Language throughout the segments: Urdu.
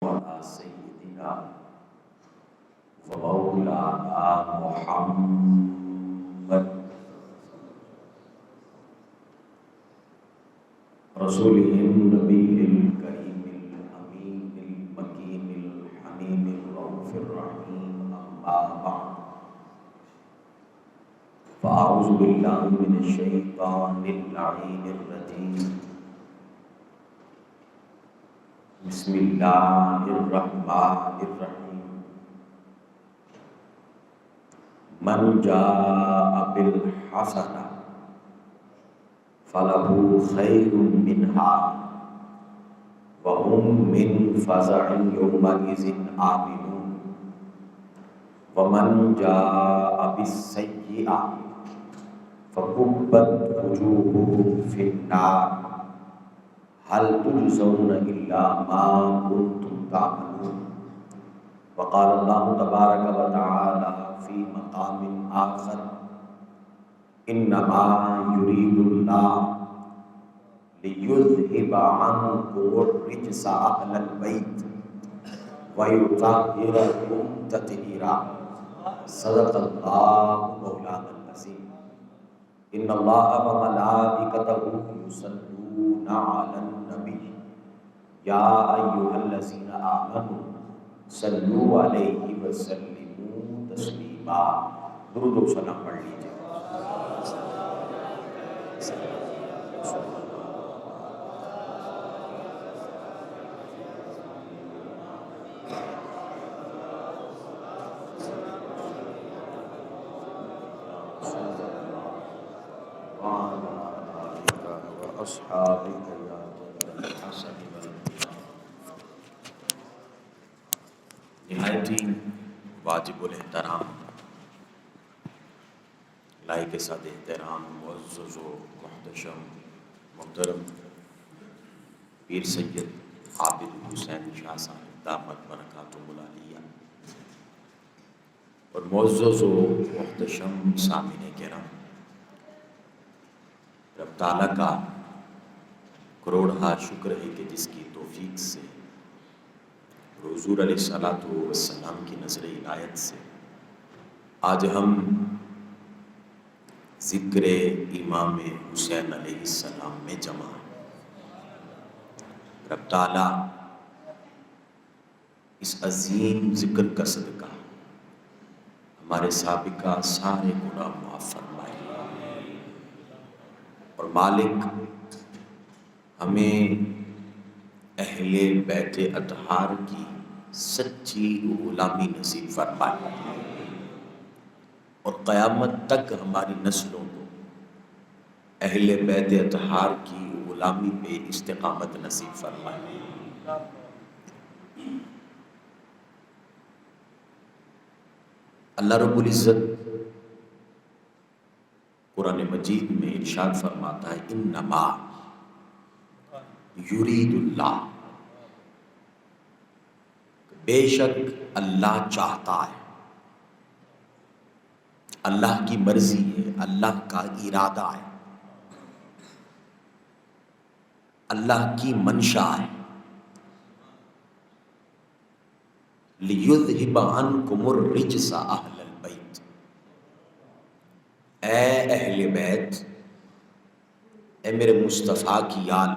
وعلى سيدنا ومولانا محمد رسوله النبي الكريم الأمين المكين الحنين الرؤوف الرحيم أما بعد فأعوذ بالله من الشيطان اللعين الرجيم بسم اللہ الرحمن الرحیم من جاء بالحسنہ فلہ خیر منہا وہم من فزع یومئذ آمنون ومن جاء بالسیئہ فکبت وجوہہم فی النار هل تجزون إلا ما كنتم تعملون وقال الله تبارك وتعالى في مقام آخر إنما يريد الله ليذهب عنكم الرجس أهل البيت ويطهركم تطهيرا صدق الله مولانا العظيم إن الله وملائكته يصلون على النبي یا ایھا الذین آمنوا صلوا علیہ وسلموا تسلیما. درود و سلام پڑھ لیجیے. نہایت ہی واجب الاحترام لائق صد احترام معزز و محتشم محترم پیر سید عابد حسین شاہ صاحب دامت برکاتہ العالیہ اور معزز و محتشم سامعین کرام، رب تعالیٰ کا کروڑہا شکر ہے کہ جس کی توفیق سے حضور علیہ السلام کی نظر عنایت سے آج ہم ذکر امام حسین علیہ السلام میں جمع ہیں. رب تعالیٰ اس عظیم ذکر کا صدقہ ہمارے سابقہ سارے گناہ معاف فرمائے اور مالک ہمیں اہل بیت اطہار کی سچی غلامی نصیب فرمائے اور قیامت تک ہماری نسلوں کو اہل بیت اطہار کی غلامی پہ استقامت نصیب فرمائے. اللہ رب العزت قرآن مجید میں ارشاد فرماتا ہے انما یرید اللہ، بے شک اللہ چاہتا ہے، اللہ کی مرضی ہے، اللہ کا ارادہ ہے، اللہ کی منشا ہے. لیذھب عنکم الرجس اہل البیت، اے اہل بیت، اے میرے مصطفیٰ کی آل،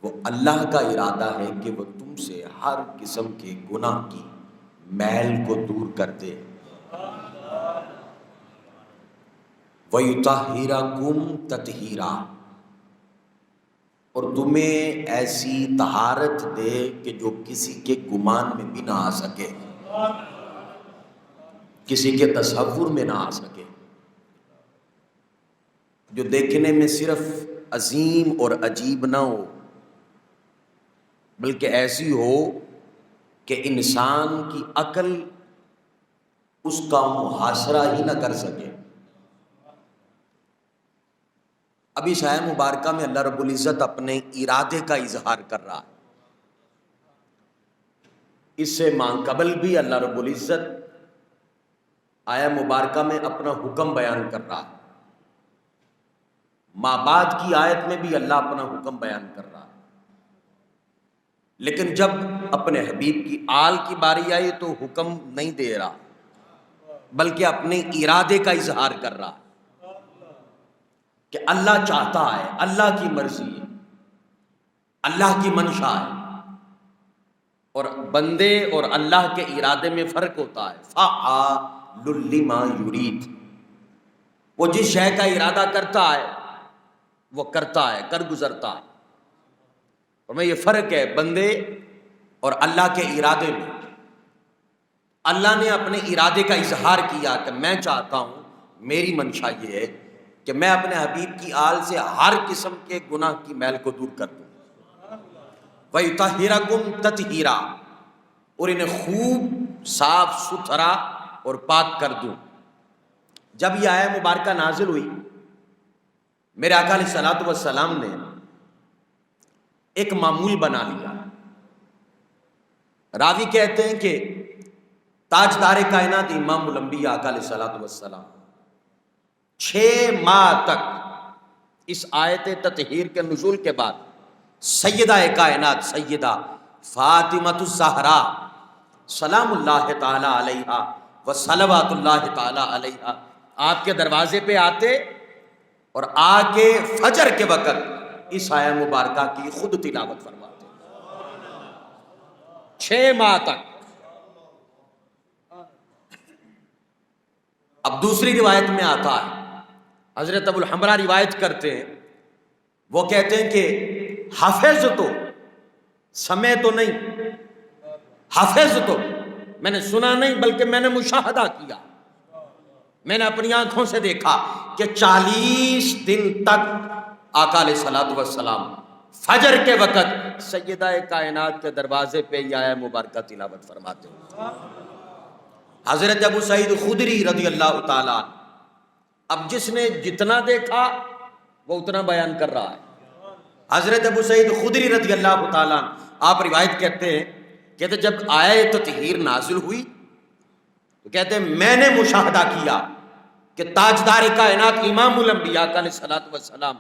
وہ اللہ کا ارادہ ہے کہ وہ تم سے ہر قسم کے گناہ کی میل کو دور کر دے. وَيُطَهِّرَكُمْ تَطْهِيرًا، اور تمہیں ایسی طہارت دے کہ جو کسی کے گمان میں بھی نہ آ سکے، کسی کے تصور میں نہ آ سکے، جو دیکھنے میں صرف عظیم اور عجیب نہ ہو بلکہ ایسی ہو کہ انسان کی عقل اس کا محاصرہ ہی نہ کر سکے. ابھی اس آیت مبارکہ میں اللہ رب العزت اپنے ارادے کا اظہار کر رہا ہے. اس سے ماں قبل بھی اللہ رب العزت آیت مبارکہ میں اپنا حکم بیان کر رہا ہے. ماں بعد کی آیت میں بھی اللہ اپنا حکم بیان کر رہا ہے. لیکن جب اپنے حبیب کی آل کی باری آئی تو حکم نہیں دے رہا، بلکہ اپنے ارادے کا اظہار کر رہا کہ اللہ چاہتا ہے، اللہ کی مرضی ہے، اللہ کی منشا ہے، اور بندے اور اللہ کے ارادے میں فرق ہوتا ہے۔ فعال لما یرید، وہ جس شے کا ارادہ کرتا ہے وہ کرتا ہے، کر گزرتا ہے۔ اور میں یہ فرق ہے بندے اور اللہ کے ارادے میں۔ اللہ نے اپنے ارادے کا اظہار کیا کہ میں چاہتا ہوں، میری منشا یہ ہے کہ میں اپنے حبیب کی آل سے ہر قسم کے گناہ کی میل کو دور کر دوں، وَيُطَهِّرَكُمْ تَطْهِيرًا، اور انہیں خوب صاف ستھرا اور پاک کر دوں۔ جب یہ آیہ مبارکہ نازل ہوئی، میرے آقا علیہ الصلوۃ والسلام نے ایک معمول بنا لیا۔ راوی کہتے ہیں کہ تاجدار کائنات امام الانبیاء آقا علیہ الصلوۃ والسلام 6 ماہ تک اس آیت تطہیر کے نزول کے بعد سیدہ کائنات سیدہ فاطمۃ الزہرا سلام اللہ تعالی علیہا و صلوات اللہ تعالی علیہا آپ کے دروازے پہ آتے اور آ کے فجر کے وقت اس آیہ مبارکہ کی خود تلاوت فرماتے 6 ماہ تک۔ اب دوسری روایت میں آتا ہے، حضرت ابو الحمرا روایت کرتے ہیں، وہ کہتے ہیں کہ حافظ تو سمے تو نہیں، حافظ تو میں نے سنا نہیں بلکہ میں نے مشاہدہ کیا، میں نے اپنی آنکھوں سے دیکھا کہ 40 دن تک آقا علیہ الصلوۃ والسلام فجر کے وقت سیدہ کائنات کے دروازے پہ یہ آیہ مبارکہ تلاوت فرماتے ہیں۔ حضرت ابو سعید خدری رضی اللہ تعالیٰ عنہ، اب جس نے جتنا دیکھا وہ اتنا بیان کر رہا ہے۔ حضرت ابو سعید خدری رضی اللہ تعالیٰ عنہ آپ روایت کہتے ہیں، کہتے جب آیت تطہیر نازل ہوئی تو کہتے ہیں میں نے مشاہدہ کیا کہ تاجدار کائنات امام الانبیاء علیہ الصلوۃ والسلام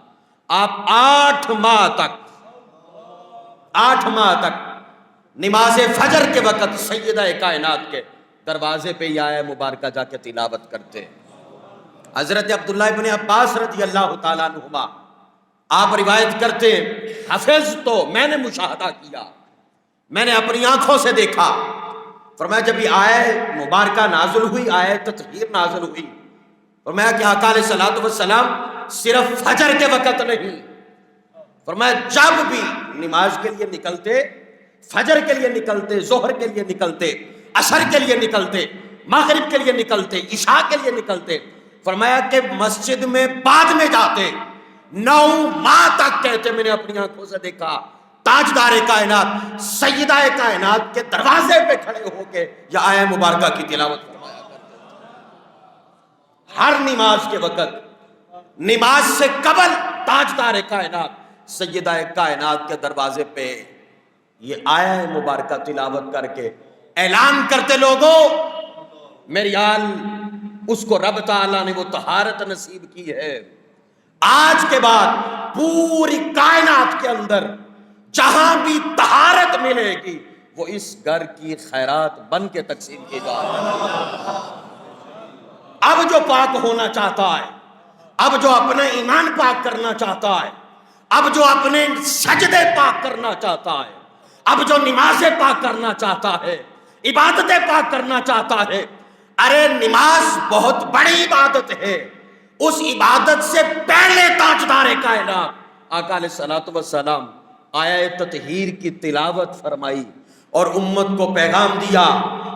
آپ 8 ماہ تک نماز فجر کے وقت سیدہ کائنات کے دروازے پہ یہ آیہ مبارکہ جا کے تلاوت کرتے ہیں۔ حضرت عبداللہ ابن عباس رضی اللہ تعالیٰ عنہما آپ روایت کرتے ہیں، حفظ تو میں نے مشاہدہ کیا، میں نے اپنی آنکھوں سے دیکھا۔ فرمایا جب یہ آیہ مبارکہ نازل ہوئی، آیہ تطہیر نازل ہوئی، فرمایا کہ آقا علیہ الصلوۃ والسلام صرف فجر کے وقت نہیں، فرمایا جب بھی نماز کے لیے نکلتے، فجر کے لیے نکلتے، ظہر کے لیے نکلتے، عصر کے لیے نکلتے، مغرب کے لیے نکلتے، عشاء کے لیے نکلتے، فرمایا کہ مسجد میں بعد میں جاتے 9 ماہ تک، کہتے میں نے اپنی آنکھوں سے دیکھا تاجدار کائنات سیدہ کائنات کے دروازے پہ کھڑے ہو کے یہ آیہ مبارکہ کی تلاوت فرمایا کرتے۔ ہر نماز کے وقت، نماز سے قبل تاجدار کائنات سیدہ کائنات کے دروازے پہ یہ آیہ مبارکہ تلاوت کر کے اعلان کرتے، لوگوں میری آل اس کو رب تعالیٰ نے وہ طہارت نصیب کی ہے، آج کے بعد پوری کائنات کے اندر جہاں بھی طہارت ملے گی وہ اس گھر کی خیرات بن کے تقسیم کی جائے۔ اب جو پاک ہونا چاہتا ہے، اب جو اپنا ایمان پاک کرنا چاہتا ہے، اب جو اپنے سجدے پاک کرنا چاہتا ہے، اب جو نمازیں پاک کرنا چاہتا ہے، عبادتیں پاک کرنا چاہتا ہے، ارے نماز بہت بڑی عبادت ہے، اس عبادت سے پہلے تاجدار کائنات آقا علیہ الصلوۃ والسلام آیہ تطہیر کی تلاوت فرمائی اور امت کو پیغام دیا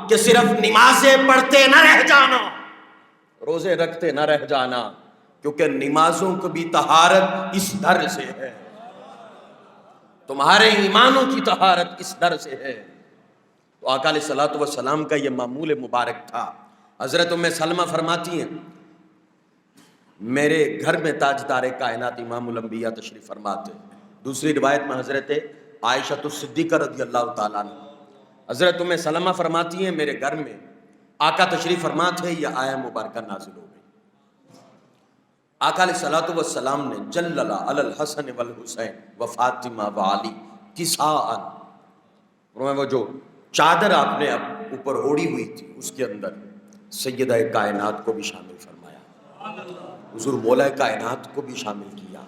کہ صرف نمازیں پڑھتے نہ رہ جانا، روزے رکھتے نہ رہ جانا، کیونکہ نمازوں کو بھی طہارت اس در سے ہے، تمہارے ایمانوں کی طہارت اس در سے ہے۔ تو آقا علیہ الصلوۃ والسلام کا یہ معمول مبارک تھا۔ حضرت ام سلمہ فرماتی ہیں میرے گھر میں تاجدار کائنات امام الانبیاء تشریف فرماتے۔ دوسری روایت میں حضرت عائشہ الصدیقہ رضی اللہ تعالیٰ عنہ، حضرت ام سلمہ فرماتی ہیں میرے گھر میں آقا تشریف فرما تھے، یہ آیہ مبارکہ نازل ہو گئی۔ آقا علیہ الصلوۃ والسلام نے جلل علی الحسن والحسین و فاطمہ و علی کساء، فرمایا وہ جو چادر آپ نے اوپر اوڑھی ہوئی تھی اس کے اندر سیدہ کائنات کو بھی شامل فرمایا، حضور مولا کائنات کو بھی شامل کیا،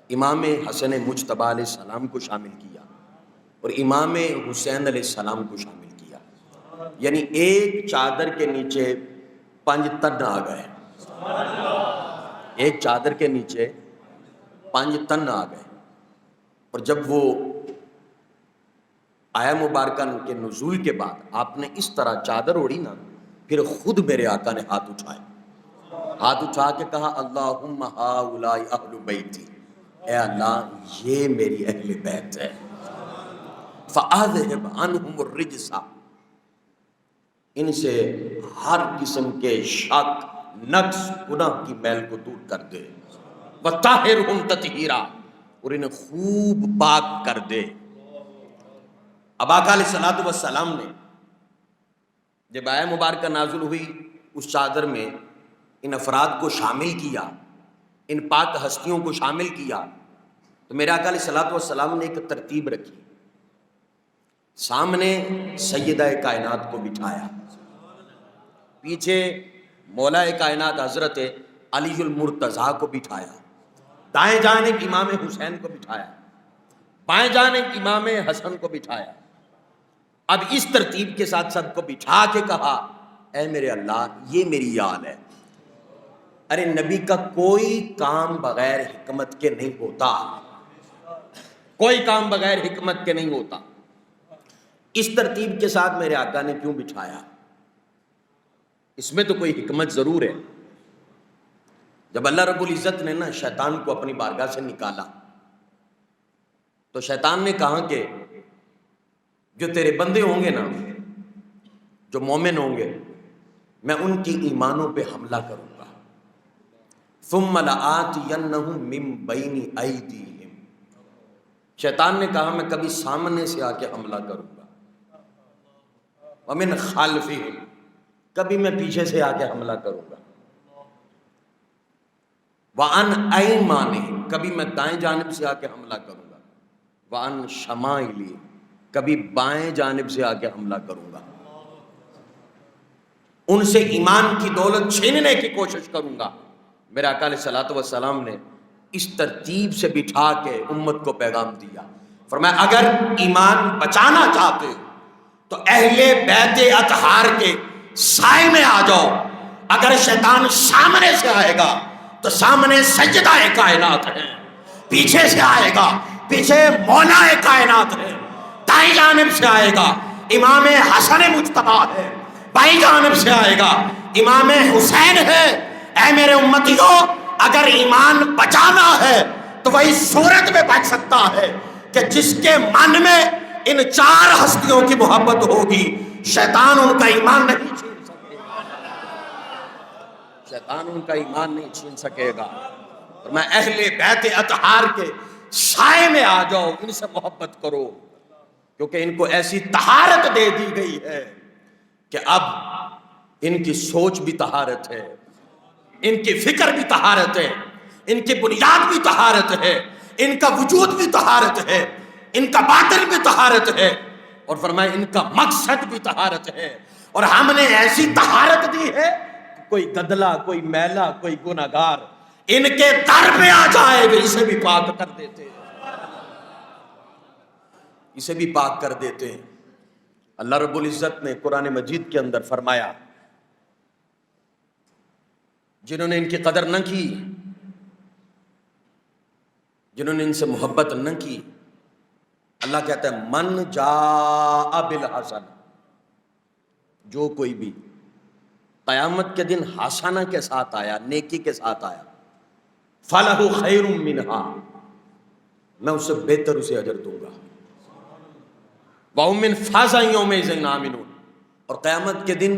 امام حسن مجتبیٰ علیہ السلام کو شامل کیا اور امام حسین علیہ السلام کو شامل کیا، یعنی ایک چادر کے نیچے 5 تن آ گئے، ایک چادر کے نیچے 5 تن آ گئے۔ اور جب وہ آیا مبارکہ کے نزول کے بعد آپ نے اس طرح چادر اوڑھی نا، پھر خود میرے آقا نے ہاتھ اٹھائے، ہاتھ اٹھا کے کہا اللہم ہؤلاء اہل بیتی، اے اللہ یہ میری اہل بیت ہے، فاذہب عنہم الرجس، ان سے ہر قسم کے شک، نقص، گناہ کی میل کو دور کر دے، وطہرہم تطہیرا، اور انہیں خوب پاک کر دے۔ اب آقا علیہ الصلوۃ والسلام نے جب آیہ مبارکہ نازل ہوئی اس چادر میں ان افراد کو شامل کیا، ان پاک ہستیوں کو شامل کیا، تو میرے آقا علیہ الصلوۃ والسلام نے ایک ترتیب رکھی، سامنے سیدہ کائنات کو بٹھایا، پیچھے مولا کائنات حضرت علی المرتضیٰ کو بٹھایا، دائیں جانب امام حسین کو بٹھایا، بائیں جانب امام حسن کو بٹھایا۔ اب اس ترتیب کے ساتھ سب کو بٹھا کے کہا اے میرے اللہ یہ میری یاد ہے۔ ارے نبی کا کوئی کام بغیر حکمت کے نہیں ہوتا، کوئی کام بغیر حکمت کے نہیں ہوتا۔ اس ترتیب کے ساتھ میرے آقا نے کیوں بٹھایا؟ اس میں تو کوئی حکمت ضرور ہے۔ جب اللہ رب العزت نے نا شیطان کو اپنی بارگاہ سے نکالا تو شیطان نے کہا کہ جو تیرے بندے ہوں گے نا، جو مومن ہوں گے، میں ان کی ایمانوں پہ حملہ کروں گا، ثم لآتینہم من بین ایدیہم، شیطان نے کہا میں کبھی سامنے سے آ کے حملہ کروں گا، ومن خلفہم، کبھی میں پیچھے سے آ کے حملہ کروں گا، وعن ایمانہم، کبھی میں دائیں جانب سے آ کے حملہ کروں گا، وعن شمائلہم، کبھی بائیں جانب سے آ کے حملہ کروں گا، ان سے ایمان کی دولت چھیننے کی کوشش کروں گا۔ میرے آقا علیہ الصلوۃ والسلام نے اس ترتیب سے بٹھا کے امت کو پیغام دیا، فرمایا اگر ایمان بچانا چاہتے ہو تو اہل بیت اطہار کے سائے میں آ جاؤ، اگر شیطان سامنے سے آئے گا تو سامنے سیدہ کائنات ہے، پیچھے سے آئے گا پیچھے مولا کائنات ہے، دائیں جانب سے آئے گا امام حسن مجتبیٰ ہے، بائیں جانب سے آئے گا امام حسین ہے۔ اے میرے امتیوں، اگر ایمان بچانا ہے تو وہی صورت میں بچ سکتا ہے کہ جس کے من میں ان 4 ہستیوں کی محبت ہوگی، شیطان ان کا ایمان نہیں چھین سکے گا، شیطان ان کا ایمان نہیں چھین سکے گا۔ اور میں اہل بیت اطہار کے سائے میں آ جاؤ، ان سے محبت کرو، کیونکہ ان کو ایسی طہارت دے دی گئی ہے کہ اب ان کی سوچ بھی طہارت ہے، ان کی فکر بھی طہارت ہے، ان کی بنیاد بھی طہارت ہے، ان کا وجود بھی طہارت ہے، ان کا باطن بھی طہارت ہے، اور فرمایا ان کا مقصد بھی طہارت ہے۔ اور ہم نے ایسی طہارت دی ہے کوئی گدلا، کوئی میلا، کوئی گناہگار ان کے در پہ آ جائے گا اسے بھی پاک کر دیتے ہیں، اسے بھی پاک کر دیتے ہیں۔ اللہ رب العزت نے قرآن مجید کے اندر فرمایا جنہوں نے ان کی قدر نہ کی، جنہوں نے ان سے محبت نہ کی، اللہ کہتا ہے من جاء بالحسن، جو کوئی بھی قیامت کے دن حسنہ کے ساتھ آیا، نیکی کے ساتھ آیا، فلہ خیر منہا، میں اسے بہتر اسے اجر دوں گا، وَهُم مِّن فَزَعٍ يَوْمَئِذٍ آمِنُونَ، اور قیامت کے دن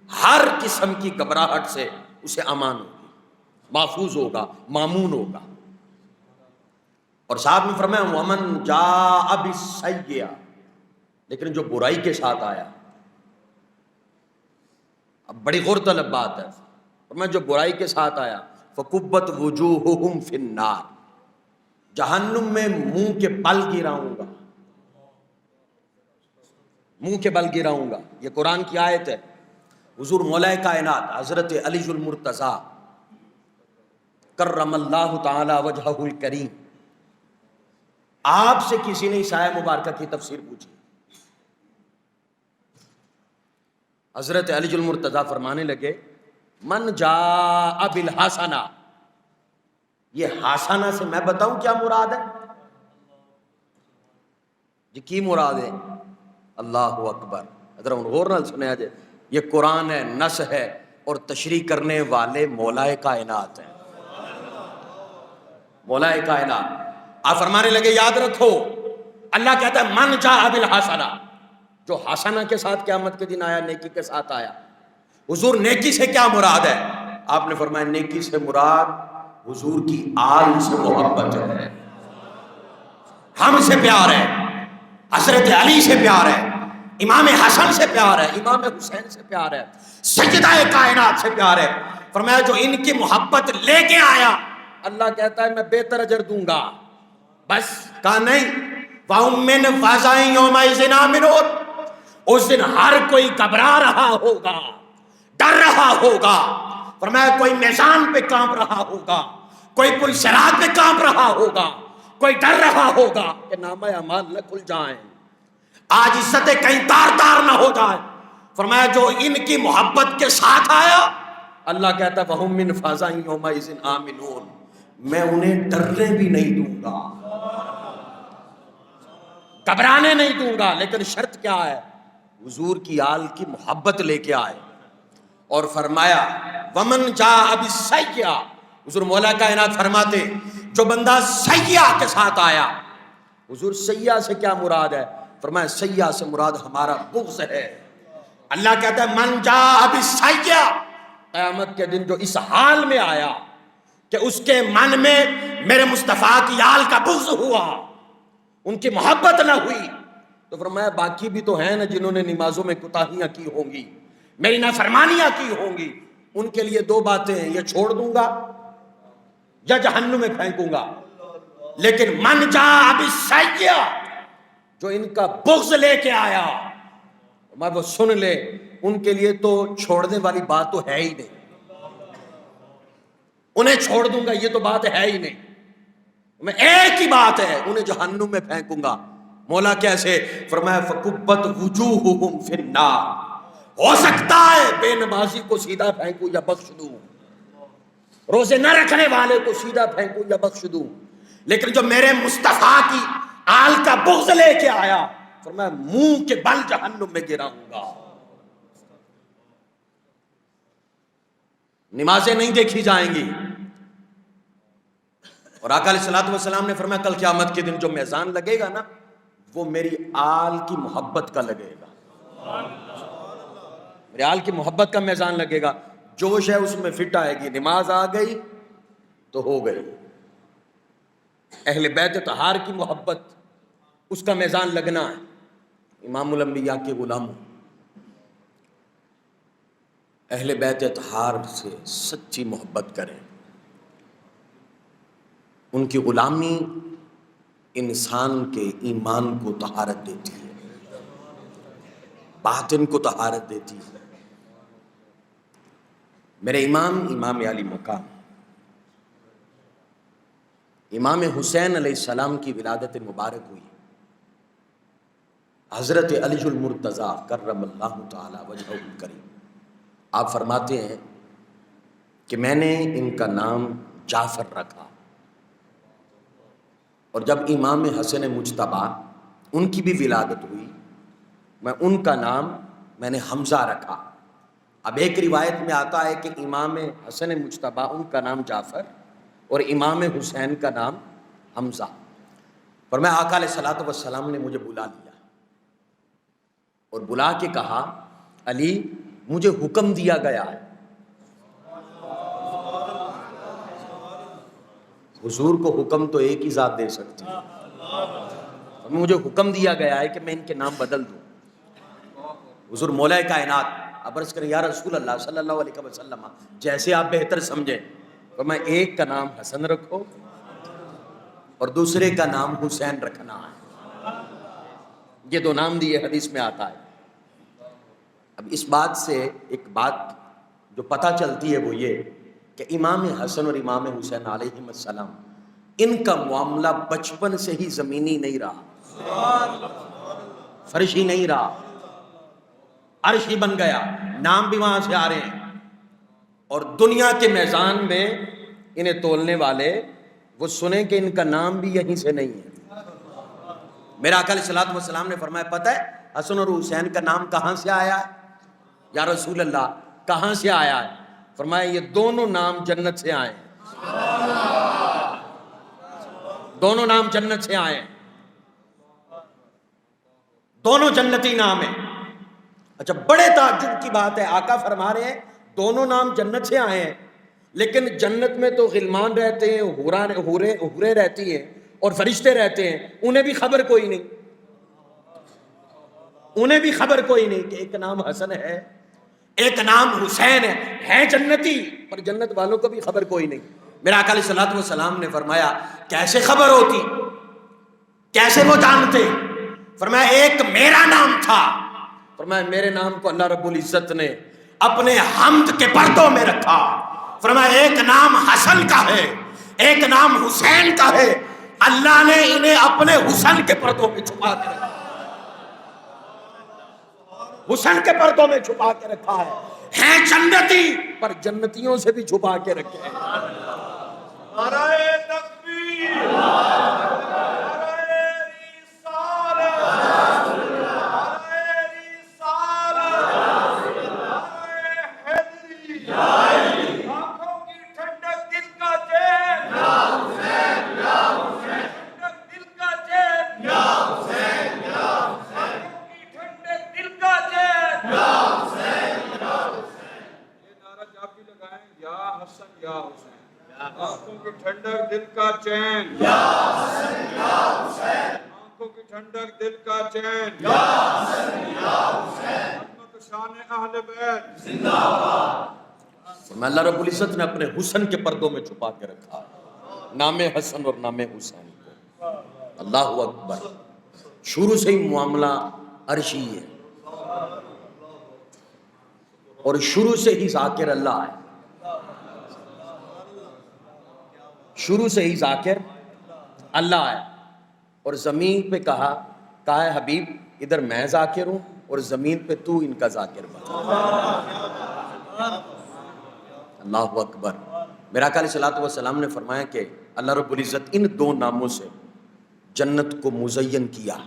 ہر قسم کی گھبراہٹ سے اسے امان ہوگی، محفوظ ہوگا، مامون ہوگا۔ اور ساتھ میں فرمایا وَمَن جَاءَ بِالسَّيِّئَةِ، لیکن جو برائی کے ساتھ آیا، اب بڑی غور طلب بات ہے، فرمایا جو برائی کے ساتھ آیا فَكُبَّتْ وُجُوهُهُمْ فِي النَّارِ، جہنم میں منہ کے بل گراؤں گا، منہ کے بل گراؤں گا. یہ قرآن کی آیت ہے. حضور مولا کائنات حضرت علی المرتضیٰ کرم اللہ تعالی وجہہ الکریم، آپ سے کسی نے عیسیٰ مبارکہ کی تفسیر پوچھی. حضرت علی المرتضیٰ فرمانے لگے من جاء بالحسنہ. یہ حسنہ سے میں بتاؤں کیا مراد ہے؟ جی کی مراد ہے؟ اللہ اکبر. ادھر غور نال سنیا جائے، یہ قرآن ہے، نص ہے، اور تشریح کرنے والے مولا کائنات ہیں. مولا کائنات آپ فرمانے لگے یاد رکھو اللہ کہتا ہے من جاء بالحسنہ، جو حسنہ کے ساتھ قیامت کے دن آیا، نیکی کے ساتھ آیا. حضور نیکی سے کیا مراد ہے؟ آپ نے فرمایا نیکی سے مراد حضور کی آل سے محبت ہے، ہم سے پیار ہے، حضرت علی سے پیار ہے، امام حسن سے پیار ہے، امام حسین سے پیار ہے، سیدہ کائنات سے پیار ہے. فرمایا جو ان کی محبت لے کے آیا اللہ کہتا ہے میں بہتر اجر دوں گا. بس کہا نہیں وَهُمْ مِنْ فَزَعٍ يَوْمَئِذٍ آمِنُونَ. اس دن ہر کوئی گھبرا رہا ہوگا، ڈر رہا ہوگا. فرمایا کوئی میزان پہ کانپ رہا ہوگا، کوئی پل صراط پہ کانپ رہا ہوگا، کوئی ڈر رہا ہوگا کہ نامہ اعمال نہ کھل جائیں، آج عزتیں کہیں تار تار نہ ہو جائیں. فرمایا جو ان کی محبت کے ساتھ آیا اللہ کہتا ہے وَهُمْ مِنْ فَزَعٍ يَوْمَئِذٍ آمِنُونَ. میں انہیں ڈرنے بھی نہیں دوں گا، گھبرانے نہیں دوں گا. لیکن شرط کیا ہے؟ حضور کی آل کی محبت لے کے آئے. اور فرمایا ومن جاء بالسیئہ. حضور مولا کائنات فرماتے جو بندہ سیئہ کے ساتھ آیا. حضور سیئہ سے کیا مراد ہے؟ فرمایا سیئہ سے مراد ہمارا بغض ہے. اللہ کہتا ہے من جاء بالسیئہ، قیامت کے دن جو اس حال میں آیا کہ اس کے من میں میرے مصطفیٰ کی آل کا بغض ہوا، ان کی محبت نہ ہوئی، تو فرمایا باقی بھی تو ہیں نا جنہوں نے نمازوں میں کوتاہیاں کی ہوں گی، میری نافرمانیاں کی ہوں گی، ان کے لیے دو باتیں ہیں، یہ چھوڑ دوں گا یا جہنم میں پھینکوں گا. لیکن من جاء بالسیئہ، جو ان کا بغض لے کے آیا میں وہ سن لے، ان کے لیے تو چھوڑنے والی بات تو ہے ہی نہیں. انہیں چھوڑ دوں گا یہ تو بات ہے ہی نہیں. میں ایک ہی بات ہے، انہیں جہنم میں پھینکوں گا. مولا کیسے؟ فرمایا فَكُبَّتْ وُجُوهُهُمْ فِي النَّارِ. ہو سکتا ہے بے نمازی کو سیدھا پھینکوں یا بخش دوں، روزے نہ رکھنے والے کو سیدھا پھینکوں یا بخش دوں، لیکن جو میرے مصطفیٰ کی آل کا بغض لے کے آیا فرمایا منہ کے بل جہنم میں گراؤں گا. نمازیں نہیں دیکھی جائیں گی. اور آقا علیہ الصلوۃ والسلام نے فرمایا کل قیامت کے دن جو میزان لگے گا نا وہ میری آل کی محبت کا لگے گا، میری آل کی محبت کا میزان لگے گا. جوش ہے اس میں فٹ آئے گی، نماز آ گئی تو ہو گئی. اہل بیت طہار کی محبت اس کا میزان لگنا ہے. امام الانبیاء کے غلاموں اہل بیت طہار سے سچی محبت کریں. ان کی غلامی انسان کے ایمان کو طہارت دیتی ہے، باطن کو طہارت دیتی ہے. میرے امام علی مقام امام حسین علیہ السلام کی ولادت مبارک ہوئی. حضرت علی المرتضیٰ کرم اللہ تعالی وجہہ الکریم آپ فرماتے ہیں کہ میں نے ان کا نام جعفر رکھا، اور جب امام حسن مجتبی ان کی بھی ولادت ہوئی میں ان کا نام میں نے حمزہ رکھا. اب ایک روایت میں آتا ہے کہ امام حسن مجتبی ان کا نام جعفر اور امام حسین کا نام حمزہ. اور میں آقا علیہ الصلوۃ والسلام نے مجھے بلا لیا اور بلا کے کہا علی مجھے حکم دیا گیا ہے. حضور کو حکم تو ایک ہی ذات دے سکتی ہے، مجھے حکم دیا گیا ہے کہ میں ان کے نام بدل دوں. حضور مولا کائنات اب عرض کریں یا رسول اللہ صلی اللہ علیہ وسلم جیسے آپ بہتر سمجھیں. تو میں ایک کا نام حسن رکھو اور دوسرے کا نام حسین رکھنا ہے. یہ دو نام دیے حدیث میں آتا ہے. اب اس بات سے ایک بات جو پتہ چلتی ہے وہ یہ کہ امام حسن اور امام حسین علیہ السلام ان کا معاملہ بچپن سے ہی زمینی نہیں رہا، فرشی نہیں رہا، عرشی بن گیا، نام بھی وہاں سے آ رہے ہیں، اور دنیا کے میزان میں انہیں تولنے والے وہ سنیں کہ ان کا نام بھی یہیں سے نہیں ہے۔ میرا آقا علیہ الصلوۃ والسلام نے فرمایا پتہ ہے حسن اور حسین کا نام کہاں سے آیا ہے یا رسول اللہ، کہاں سے آیا ہے؟ فرمایا یہ دونوں نام جنت سے آئے ہیں، دونوں نام جنت سے آئے ہیں، دونوں جنتی نام ہیں۔ اچھا بڑے تعجب کی بات ہے، آقا فرما رہے ہیں دونوں نام جنت سے آئے ہیں، لیکن جنت میں تو غلمان رہتے ہیں، حوریں رہتی ہیں اور فرشتے رہتے ہیں، انہیں بھی خبر کوئی نہیں، انہیں بھی خبر کوئی نہیں کہ ایک نام حسن ہے ایک نام حسین ہے جنتی، پر جنت والوں کو بھی خبر کوئی نہیں۔ میرا آقا علیہ الصلوۃ والسلام نے فرمایا کیسے خبر ہوتی، کیسے وہ جانتے؟ فرمایا ایک میرا نام تھا، فرمایا میرے نام کو اللہ رب العزت نے اپنے حمد کے پردوں میں رکھا، فرمایا ایک نام حسن کا ہے ایک نام حسین کا ہے، اللہ نے انہیں اپنے حسن کے پردوں میں چھپا کے رکھا، حسن کے پردوں میں چھپا کے رکھا ہے، ہیں جنتی پر جنتیوں سے بھی چھپا کے رکھے ہیں۔ نعرہ تکبیر، نعرہ رسالت، نعرہ رسالت، نعرہ حیدری، آنکھوں کی ٹھنڈک دل کا چین، ٹھنڈک دل کا چین، آنکھوں کی ٹھنڈک دل کا چین، یہ نعرہ جب بھی لگائیں یا حسن یا حسین، آنکھوں کی ٹھنڈک دل کا چین، یا حسن یا حسین، آنکھوں کی ٹھنڈک دل کا چین، یا حسن یا حسین، عظمت شان اہل بیت زندہ باد۔ اللہ رب العزت نے اپنے حسن کے پردوں میں چھپا کے رکھا نام حسن اور نام حسین کو۔ اللہ اکبر، شروع سے ہی معاملہ عرشی ہے اور شروع سے ہی ذاکر اللہ ہے، شروع سے ہی ذاکر اللہ ہے، اور زمین پہ کہا ہے حبیب ادھر میں ذاکر ہوں اور زمین پہ تو ان کا ذاکر بنا۔ اللہ اکبر۔ میرا آقا علیہ الصلوۃ والسلام نے فرمایا کہ اللہ رب العزت ان دو ناموں سے جنت کو مزین کیا،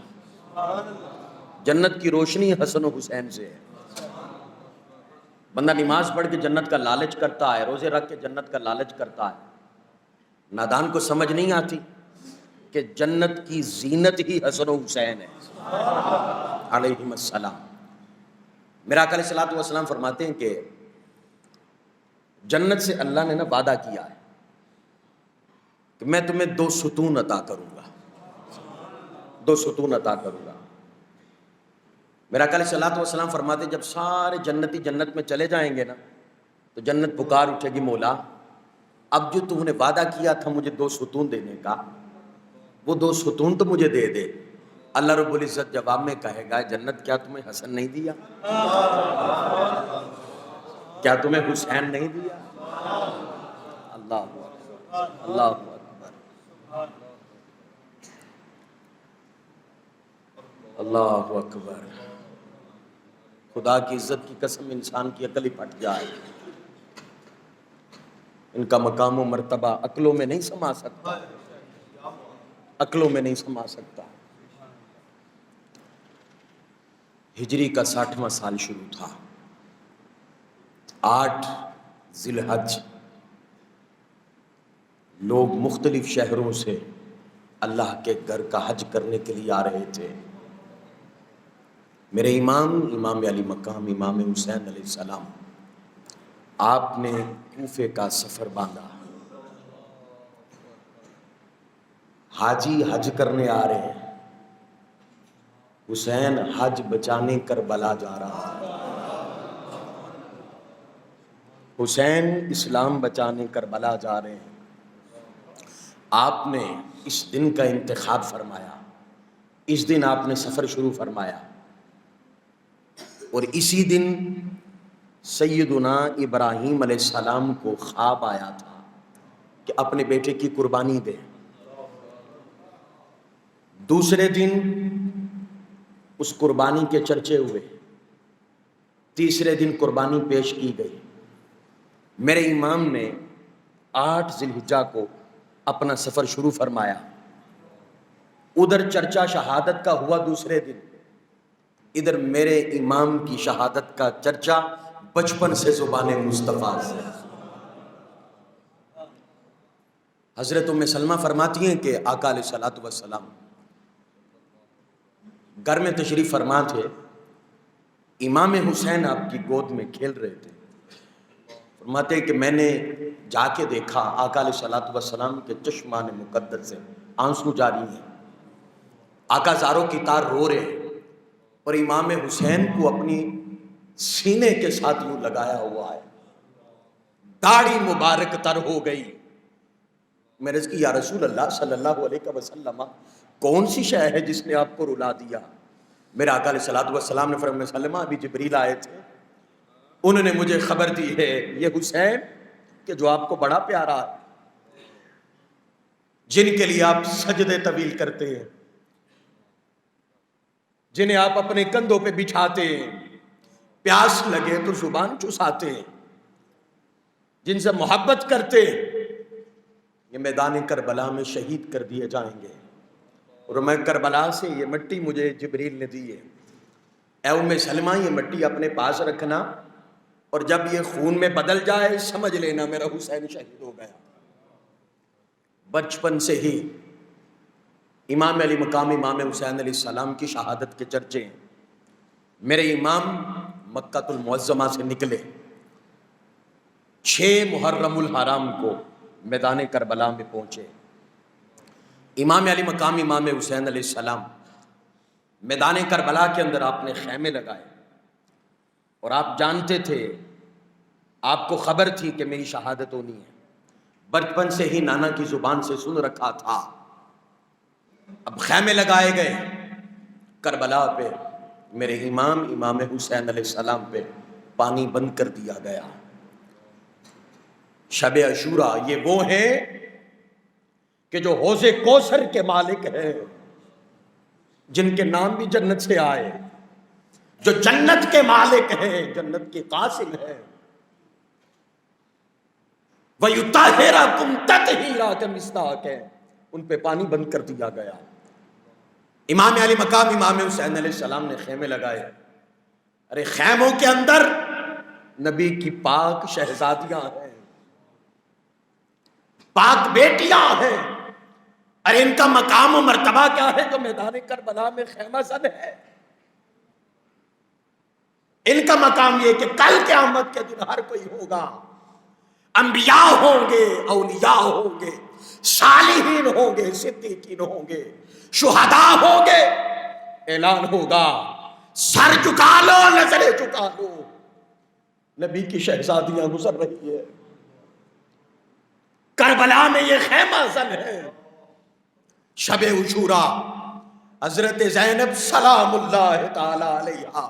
جنت کی روشنی حسن و حسین سے ہے۔ بندہ نماز پڑھ کے جنت کا لالچ کرتا ہے، روزے رکھ کے جنت کا لالچ کرتا ہے، نادان کو سمجھ نہیں آتی کہ جنت کی زینت ہی حسن و حسین ہے علیہم السلام۔ میرا آقا علیہ الصلوۃ والسلام فرماتے ہیں کہ جنت سے اللہ نے وعدہ کیا ہے کہ میں تمہیں دو ستون عطا کروں گا، دو ستون عطا کروں گا۔ میرا آقا علیہ الصلوۃ والسلام فرماتے ہیں جب سارے جنتی جنت میں چلے جائیں گے نا تو جنت پکار اٹھے گی مولا اب جو تو نے وعدہ کیا تھا مجھے دو ستون دینے کا وہ دو ستون تو مجھے دے دے۔ اللہ رب العزت جواب میں کہے گا جنت کیا تمہیں حسن نہیں دیا، کیا تمہیں حسین نہیں دیا؟ اللہ اکبر، اللہ اکبر، اللہ اکبر۔ خدا کی عزت کی قسم انسان کی عقل ہی پھٹ جائے، ان کا مقام و مرتبہ عقلوں میں نہیں سما سکتا، عقلوں میں نہیں سما سکتا۔ ہجری کا 60واں سال شروع تھا، 8 ذی الحج، لوگ مختلف شہروں سے اللہ کے گھر کا حج کرنے کے لیے آ رہے تھے۔ میرے امام علی مقام امام حسین علیہ السلام آپ نے کوفے کا سفر باندھا، حاجی حج کرنے آ رہے ہیں، حسین حج بچانے کربلا جا رہا ہے، حسین اسلام بچانے کربلا جا رہے ہیں۔ آپ نے اس دن کا انتخاب فرمایا، اس دن آپ نے سفر شروع فرمایا۔ اور اسی دن سیدنا ابراہیم علیہ السلام کو خواب آیا تھا کہ اپنے بیٹے کی قربانی دے. دوسرے دن اس قربانی کے چرچے ہوئے. تیسرے دن قربانی پیش کی گئی. میرے امام نے 8 ذی الحجہ کو اپنا سفر شروع فرمایا. ادھر چرچا شہادت کا ہوا دوسرے دن، ادھر میرے امام کی شہادت کا چرچا بچپن سے زبان مصطفیٰ سے. حضرت ام سلمہ فرماتی ہیں کہ آقا علیہ الصلوۃ والسلام گھر میں تشریف فرما تھے. امام حسین آپ کی گود میں کھیل رہے تھے. فرماتے ہیں کہ میں نے جا کے دیکھا آقا علیہ الصلوۃ والسلام کے چشمان مقدس سے آنسو جاری ہیں. آقا زاروں کی تار رو رہے ہیں اور امام حسین کو اپنی سینے کے ساتھ یوں لگایا ہوا ہے. داڑھی مبارک تر ہو گئی. میں نے کہا یا رسول اللہ صلی اللہ علیہ وسلم کون سی شے ہے جس نے آپ کو رلا دیا؟ میرے آقا علیہ الصلوۃ والسلام نے فرمایا سلمہ ابھی جبریل آئے تھے، انہوں نے مجھے خبر دی ہے یہ حسین کہ جو آپ کو بڑا پیارا ہے، جن کے لیے آپ سجدے طویل کرتے ہیں، جنہیں آپ اپنے کندھوں پہ بچھاتے ہیں، پیاس لگے تو زبان چساتے ہیں، جن سے محبت کرتے ہیں، یہ میدان کربلا میں شہید کر دیے جائیں گے. اور میں کربلا سے یہ مٹی مجھے جبریل نے دی ہے. اے ام سلمہ یہ مٹی اپنے پاس رکھنا اور جب یہ خون میں بدل جائے سمجھ لینا میرا حسین شہید ہو گیا. بچپن سے ہی امام علی مقام امام حسین علیہ السلام کی شہادت کے چرچے ہیں. میرے امام مکہ المعظمہ سے نکلے 6 محرم الحرام کو میدان کربلا میں پہنچے. امام علی مقام امام حسین علیہ السلام میدان کربلا کے اندر آپ نے خیمے لگائے اور آپ جانتے تھے، آپ کو خبر تھی کہ میری شہادت ہونی ہے. بچپن سے ہی نانا کی زبان سے سن رکھا تھا. اب خیمے لگائے گئے کربلا پہ. میرے امام حسین علیہ السلام پہ پانی بند کر دیا گیا. شب عاشورہ یہ وہ ہیں کہ جو حوض کوثر کے مالک ہیں، جن کے نام بھی جنت سے آئے، جو جنت کے مالک ہیں، جنت کے قاسم ہیں. وَيُطَهِّرَكُمْ تَطْهِيرًا کے مصداق ہیں، ان پہ پانی بند کر دیا گیا. امام علی مقام امام حسین علیہ السلام نے خیمے لگائے. ارے خیموں کے اندر نبی کی پاک شہزادیاں ہیں، پاک بیٹیاں ہیں. ارے ان کا مقام و مرتبہ کیا ہے جو میدان کربلا میں خیمہ زن ہے؟ ان کا مقام یہ کہ کل قیامت کے دن ہر کوئی ہوگا. انبیاء ہوں گے، اولیاء ہوں گے، صالحین ہوں گے، صدیقین ہوں گے، شہداء ہوں گے. اعلان ہوگا سر جھکا لو، نظریں جھکا لو، نبی کی شہزادیاں گزر رہی ہے. کربلا میں یہ خیمہ زن ہے. شب عاشورہ حضرت زینب سلام اللہ تعالی علیہا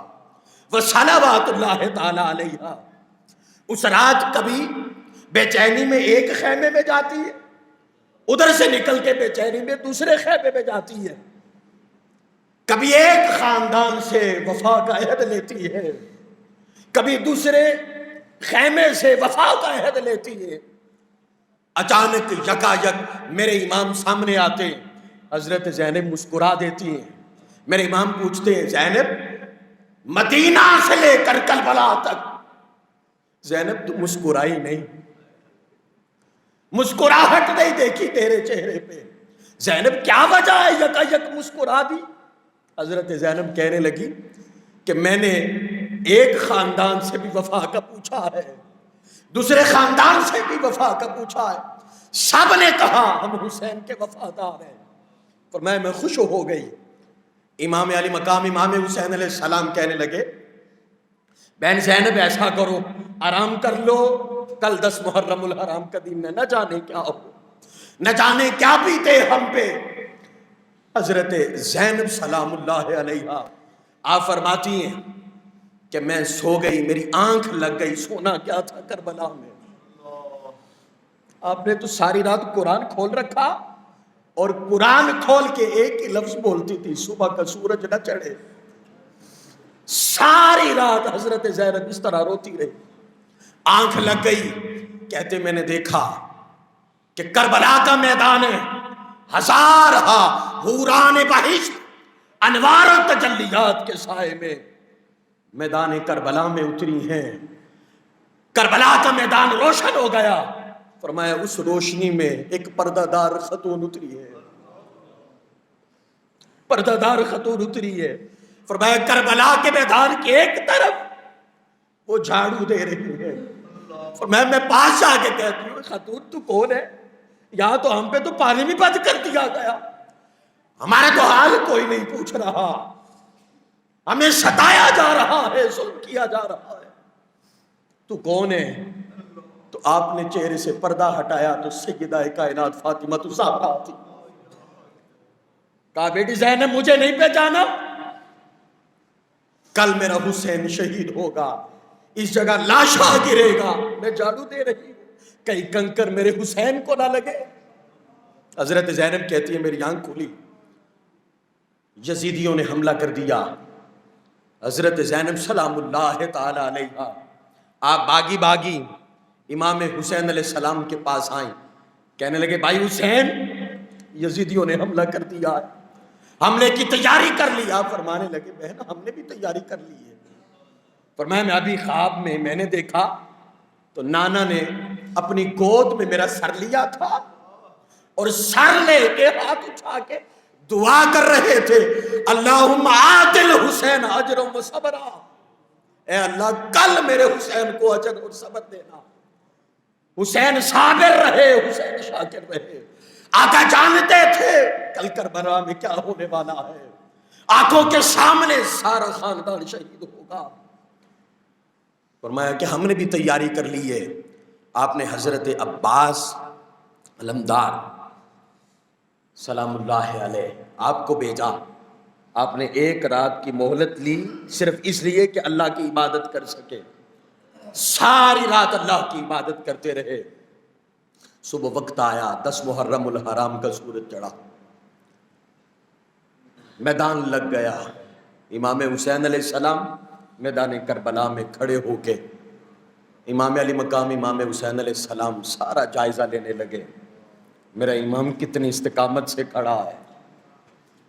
و صلوات اللہ تعالی علیہا اس رات کبھی بے چینی میں ایک خیمے میں جاتی ہے، ادھر سے نکل کے بے چینی میں دوسرے خیمے میں جاتی ہے. کبھی ایک خاندان سے وفا کا عہد لیتی ہے، کبھی دوسرے خیمے سے وفا کا عہد لیتی ہے. اچانک یکا یک میرے امام سامنے آتے ہیں. حضرت زینب مسکرا دیتی ہیں. میرے امام پوچھتے ہیں زینب مدینہ سے لے کر کربلا تک زینب تو مسکرائی نہیں، مسکراہٹ نہیں دیکھی تیرے چہرے پہ. زینب کیا وجہ ہے یکا یک مسکرا دی؟ حضرت زینب کہنے لگی کہ میں نے ایک خاندان سے بھی وفا کا پوچھا ہے، دوسرے خاندان سے بھی وفا کا پوچھا ہے، سب نے کہا ہم حسین کے وفادار ہیں. فرمایا میں خوش ہو گئی. امام علی مقام امام حسین علیہ السلام کہنے لگے بہن زینب ایسا کرو آرام کر لو، کل 10 محرم الحرام کا دن ہے، نہ جانے کیا ہو، نہ جانے کیا بیتے ہم پہ. حضرت زینب سلام اللہ علیہا آپ فرماتی ہیں کہ میں سو گئی، میری آنکھ لگ گئی، سونا کیا تھا کربلا میں۔ آپ نے تو ساری رات قرآن کھول رکھا، اور قرآن کھول کے ایک ہی لفظ بولتی تھی، صبح کا سورج نہ چڑھے۔ ساری رات حضرت زینب اس طرح روتی رہی، آنکھ لگ گئی۔ کہتے میں نے دیکھا کہ کربلا کا میدان ہے، ہزارہا حوران بہشت انوار و تجلیات کے سائے میں میدان کربلا میں اتری ہیں۔ کربلا کا میدان روشن ہو گیا، فرمایا اس روشنی میں ایک پردہ دار خاتون اتری ہے، پردہ دار خاتون اتری ہے۔ فرمایا کربلا کے میدان کی ایک طرف وہ جھاڑو دے رہی ہے۔ فرمایا میں پاس جا کے کہتی ہوں، خاتون تو کون ہے؟ یہاں تو ہم پہ تو پانی بھی بند کر دیا گیا، ہمارا تو حال کوئی نہیں پوچھ رہا، ہمیں ستایا جا رہا ہے، ظلم کیا جا رہا ہے، تو کون ہے؟ تو آپ نے چہرے سے پردہ ہٹایا تو سیدہ کائنات فاطمہ الزہرا تھی۔ کہا بیٹی زینب مجھے نہیں پہچانا؟ کل میرا حسین شہید ہوگا، اس جگہ لاشا گرے گا، میں جھاڑو دے رہی ہوں کہیں کنکر میرے حسین کو نہ لگے۔ حضرت زینب کہتی ہے میری آنکھ کھلی، یزیدیوں نے حملہ کر دیا۔ حضرت زینب سلام اللہ تعالی علیہا آپ باغی باغی امام حسین علیہ السلام کے پاس آئیں، کہنے لگے بھائی حسین یزیدیوں نے حملہ کر دیا ہے، حملے کی تیاری کر لی۔ آپ فرمانے لگے بہن ہم نے بھی تیاری کر لی ہے۔ فرمایا میں ابھی خواب میں نے دیکھا تو نانا نے اپنی گود میں میرا سر لیا تھا، اور سر لے کے ہاتھ اٹھا کے دعا کر رہے تھے، اللہم آتل حسین اجر و صبرا، اے اللہ کل میرے حسین کو اجر اور صبر دینا، حسین صابر رہے، حسین شاکر رہے۔ آقا جانتے تھے کل کربلا میں کیا ہونے والا ہے، آنکھوں کے سامنے سارا خاندان شہید ہوگا۔ فرمایا کہ ہم نے بھی تیاری کر لی ہے۔ آپ نے حضرت عباس علمدار سلام اللہ علیہ آپ کو بھیجا، آپ نے ایک رات کی مہلت لی صرف اس لیے کہ اللہ کی عبادت کر سکے، ساری رات اللہ کی عبادت کرتے رہے۔ صبح وقت آیا، 10 محرم الحرام کا سورج چڑھا، میدان لگ گیا۔ امام حسین علیہ السلام میدان کربلا میں کھڑے ہو کے امام علی مقام امام حسین علیہ السلام سارا جائزہ لینے لگے، میرا امام کتنی استقامت سے کھڑا ہے،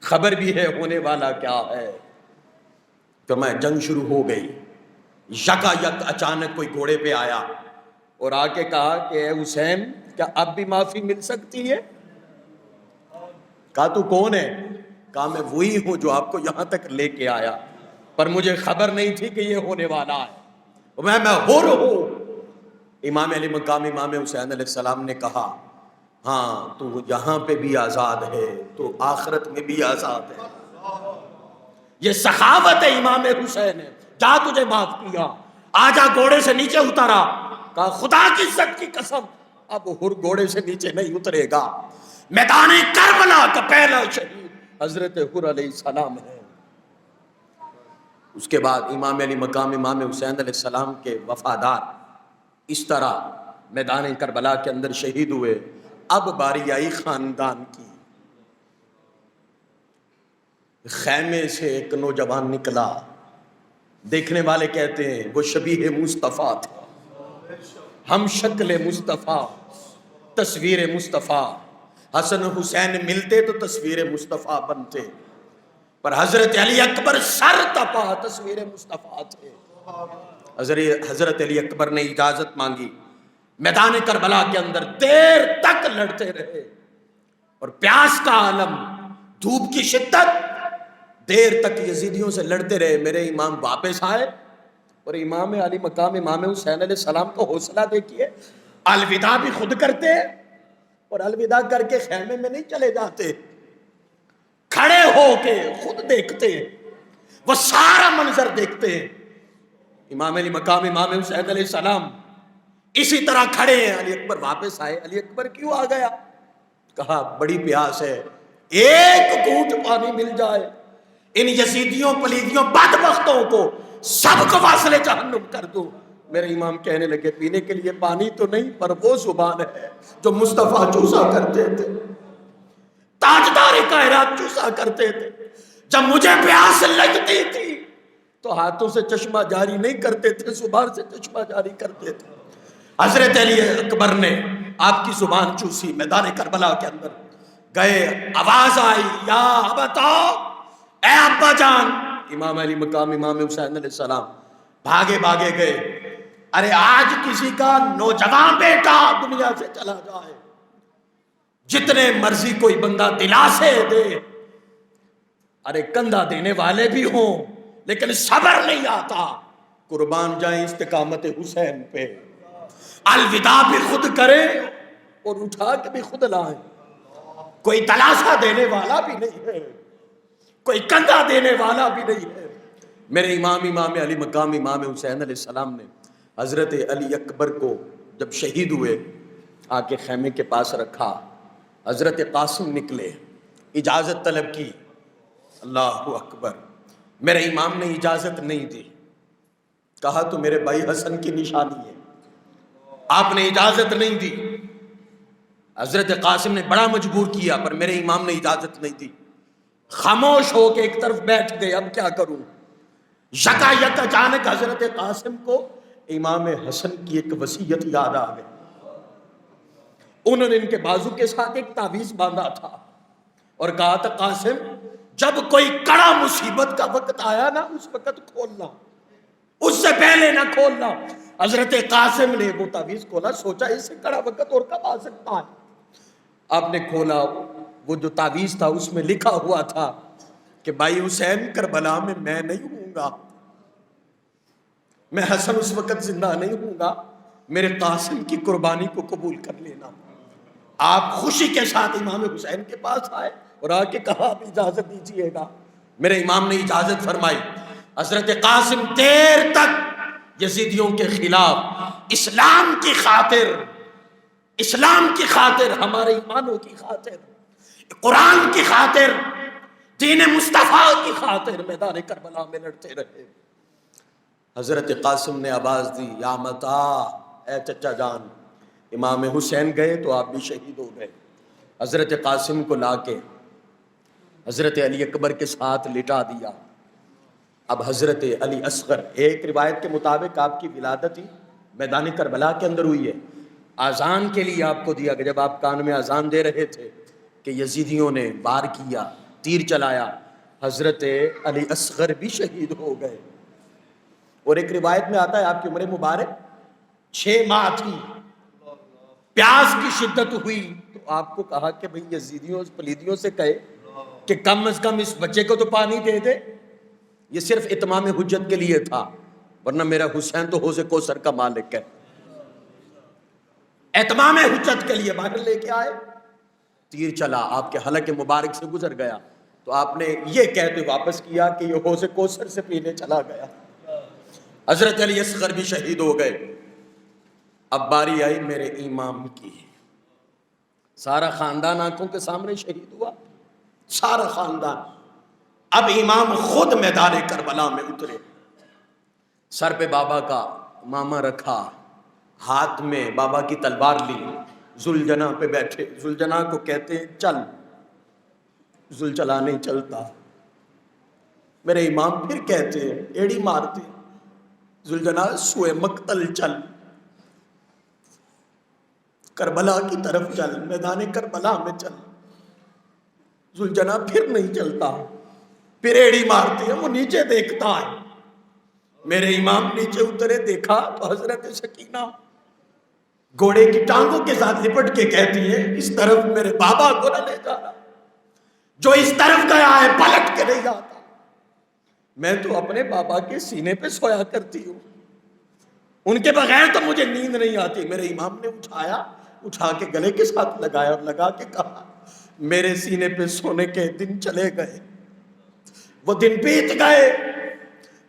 خبر بھی ہے ہونے والا کیا ہے۔ تو میں جنگ شروع ہو گئی، یکا یک اچانک کوئی گھوڑے پہ آیا اور آ کے کہا کہ اے حسین کیا اب بھی معافی مل سکتی ہے؟ کہا تو کون ہے؟ کہا میں وہی ہوں جو آپ کو یہاں تک لے کے آیا، پر مجھے خبر نہیں تھی کہ یہ ہونے والا ہے، میں حر ہوں۔ امام علی مقام امام حسین علیہ السلام نے کہا ہاں تو یہاں پہ بھی آزاد ہے تو آخرت میں بھی آزاد ہے، یہ سخاوت ہے امام حسین ہے، جا تجھے معاف کیا، آجا گھوڑے سے نیچے اترا۔ کہا خدا کی عزت کی قسم اب ہر گھوڑے سے نیچے نہیں اترے گا، میدان کربلا کا پہلا شہید حضرت حر علیہ السلام ہے۔ اس کے بعد امام علی مقام امام حسین علیہ السلام کے وفادار اس طرح میدان کربلا کے اندر شہید ہوئے۔ اب باری آئی خاندان کی۔ خیمے سے ایک نوجوان نکلا، دیکھنے والے کہتے ہیں وہ شبیہ مصطفیٰ تھا، ہم شکل مصطفیٰ، تصویر مصطفیٰ، حسن حسین ملتے تو تصویر مصطفیٰ بنتے، پر حضرت علی اکبر سر تپا تصویر مصطفیٰ تھے۔ حضرت علی اکبر نے اجازت مانگی، میدان کربلا کے اندر دیر تک لڑتے رہے، اور پیاس کا عالم، دھوپ کی شدت، دیر تک یزیدیوں سے لڑتے رہے۔ میرے امام واپس آئے اور امام علی مقام امام حسین علیہ السلام کو حوصلہ دیکھیے، الوداع بھی خود کرتے اور الوداع کر کے خیمے میں نہیں چلے جاتے، کھڑے ہو کے خود دیکھتے ہیں، وہ سارا منظر دیکھتے ہیں۔ امام علی مقام امام حسین علیہ السلام اسی طرح کھڑے ہیں، علی اکبر واپس آئے۔ علی اکبر کیوں آ گیا؟ کہا بڑی پیاس ہے، ایک گھونٹ پانی مل جائے، ان یزیدیوں پلیدیوں بدبختوں کو سب کو واصل جہنم کر دوں۔ میرے امام کہنے لگے پینے کے لیے پانی تو نہیں، پر وہ زبان ہے جو مصطفیٰ چوسا کرتے تھے، تاجدار کائنات چوسا کرتے تھے۔ جب مجھے پیاس لگتی تھی تو ہاتھوں سے چشمہ جاری نہیں کرتے تھے، زبان سے چشمہ جاری کرتے تھے۔ حضرت علی اکبر نے آپ کی زبان چوسی، میدان کربلا کے اندر گئے، آواز آئی یا ابتا، اے ابا جان۔ امام علی مقام امام حسین علیہ السلام بھاگے بھاگے گئے، ارے آج کسی کا نوجوان بیٹا دنیا سے چلا جائے، جتنے مرضی کوئی بندہ دلاسے دے، ارے کندھا دینے والے بھی ہوں لیکن صبر نہیں آتا، قربان جائیں استقامت حسین پہ، الوداع بھی خود کریں اور اٹھا کے بھی خود لائیں۔ کوئی تلاشا دینے والا بھی نہیں ہے، کوئی کندھا دینے والا بھی نہیں ہے۔ میرے امام علی مقام امام حسین علیہ السلام نے حضرت علی اکبر کو جب شہید ہوئے آ کے خیمے کے پاس رکھا، حضرت قاسم نکلے، اجازت طلب کی، اللہ اکبر، میرے امام نے اجازت نہیں دی، کہا تو میرے بھائی حسن کی نشانی ہے، آپ نے اجازت نہیں دی۔ حضرت قاسم نے بڑا مجبور کیا پر میرے امام نے اجازت نہیں دی، خاموش ہو کے ایک طرف بیٹھ گئے، اب کیا کروں؟ یکا یک اچانک حضرت قاسم کو امام حسن کی ایک وصیت یاد آ گئی۔ انہوں نے ان کے بازو کے ساتھ ایک تعویذ باندھا تھا اور کہا تھا قاسم جب کوئی کڑا مصیبت کا وقت آیا نا اس وقت کھولنا، اس سے پہلے نہ کھولنا۔ حضرت قاسم نے وہ تعویذ کھولا، سوچا اس سے کڑا وقت اور کب آ سکتا ہے۔ آپ نے کھولا، وہ جو تعویذ تھا اس میں لکھا ہوا تھا کہ بھائی حسین کربلا میں میں نہیں ہوں گا، میں حسن اس وقت زندہ نہیں ہوں گا، میرے قاسم کی قربانی کو قبول کر لینا۔ آپ خوشی کے ساتھ امام حسین کے پاس آئے اور آ کے کہا آپ اجازت دیجئے گا۔ میرے امام نے اجازت فرمائی۔ حضرت قاسم دیر تک یزیدیوں کے خلاف اسلام کی خاطر، ہمارے ایمانوں کی خاطر، قرآن کی خاطر، دین مصطفیٰ کی خاطر میدان کربلا میں لڑتے رہے۔ حضرت قاسم نے آواز دی یا متا، اے چچا جان، امام حسین گئے تو آپ بھی شہید ہو گئے۔ حضرت قاسم کو لا کے حضرت علی اکبر کے ساتھ لٹا دیا۔ اب حضرت علی اصغر، ایک روایت کے مطابق آپ کی ولادت ہی میدان کربلا کے اندر ہوئی ہے۔ آذان کے لیے آپ کو دیا کہ جب آپ کان میں آذان دے رہے تھے کہ یزیدیوں نے وار کیا، تیر چلایا، حضرت علی اصغر بھی شہید ہو گئے۔ اور ایک روایت میں آتا ہے آپ کی عمر مبارک 6 ماہ تھی، پیاس کی شدت ہوئی تو آپ کو کہا کہ بھئی یزیدیوں پلیدیوں سے کہے کہ کم از کم اس بچے کو تو پانی دے دے۔ یہ صرف اتمام حجت کے لیے تھا، ورنہ میرا حسین تو حوض کوثر کا مالک ہے۔ اتمام حجت کے لیے باہر لے کے آئے، تیر چلا آپ کے حلق مبارک سے گزر گیا تو آپ نے یہ کہتے واپس کیا کہ یہ حوض کوثر سے پینے چلا گیا۔ حضرت علی اصغر بھی شہید ہو گئے۔ اب باری آئی میرے امام کی، سارا خاندان آنکھوں کے سامنے شہید ہوا، سارا خاندان۔ اب امام خود میدان کربلا میں اترے، سر پہ بابا کا ماما رکھا، ہاتھ میں بابا کی تلوار لی، ذوالجناح پہ بیٹھے۔ ذوالجناح کو کہتے ہیں چل، ذوالجلال نہیں چلتا۔ میرے امام پھر کہتے ہیں، ایڑی مارتے، ذوالجناح سوئے مقتل چل، کربلا کی طرف چل، میدان کربلا میں چل۔ ذوالجناح پھر نہیں چلتا، پھر ایڑی مارتے ہیں، وہ نیچے دیکھتا ہے۔ میرے امام نیچے اترے، دیکھا تو حضرت سکینہ گھوڑے کی ٹانگوں کے ساتھ لپٹ کے کہتی ہے اس طرف میرے بابا کو نہ لے جانا، جو اس طرف گیا ہے پلٹ کے نہیں آتا۔ میں تو اپنے بابا کے سینے پہ سویا کرتی ہوں، ان کے بغیر تو مجھے نیند نہیں آتی۔ میرے امام نے اٹھا کے گلے کے ساتھ لگایا اور لگا کے کہا میرے سینے پہ سونے کے دن چلے گئے، وہ دن بیت گئے۔